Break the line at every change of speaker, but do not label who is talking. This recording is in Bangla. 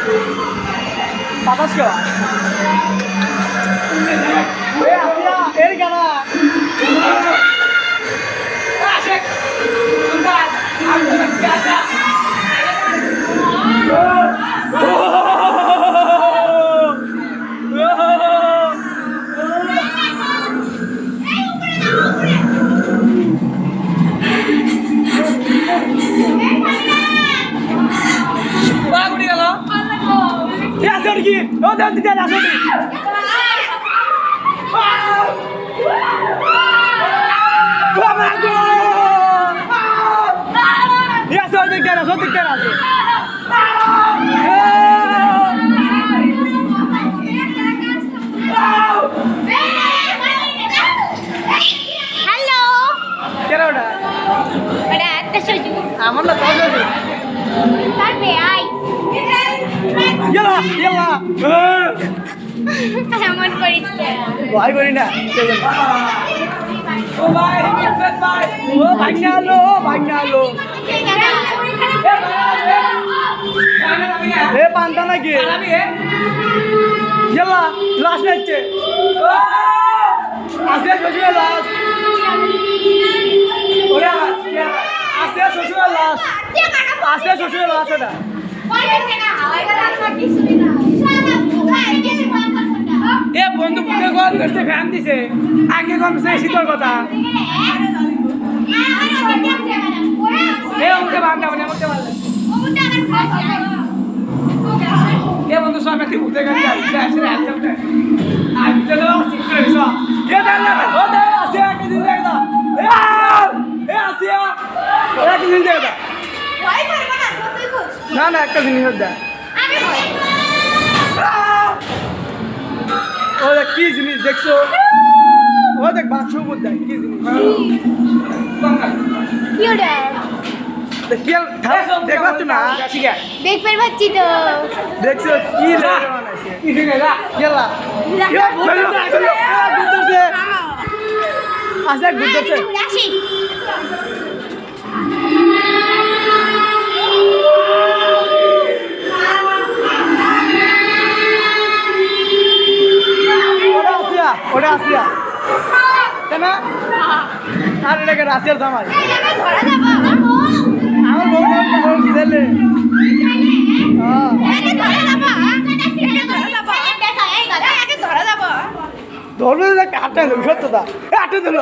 2700 এর গানা কি ও দেন দিতে আসো নি বাবা গো ইয়া সো দেখতে না আছে
হ্যালো
কেরা ওটা
ওটা একটা সজু
আমার না তো সজু
তারপরে আই
ইয়ালা ইয়ালা
এমন করিস
ভাই করি না ও ভাই মিফত ভাই ও ভাগনা আলো এ পান্তা নাকি ইয়ালা লাশ নাইছে আসে সজুয়ে লাশ ওরে আসে সজুয়ে লাশ এটা এ বন্ধু বুকে গল করতে ফ্যান দিছে আগে কম সে শীতল কথা এ ওকে বান্দা মানে আমাকে বলে এ বন্ধু সব একটু বুকে গেল আসে আসে আজ চলো শিখতে এসো এ দাঁড়া ও দাঁড়া আসে একটা দিন দেখা এ আসিয়া একটা দিন দেখা না একটা জিনিস দা ও দেখ কি জিনিস দেখছো ও দেখ বাচ্চা উপর দেখ কি জিনিস দেখবা তো না
দেখতে পাচ্ছি তো
দেখছো কি আচ্ছা ঘুরতেছে
আসি
ওটা আসিয়া কেন আর এটাকে রাশিয়ার জামাই আমার বউ দিলে ধরবে কাটটা সত্যতা কাটে দিল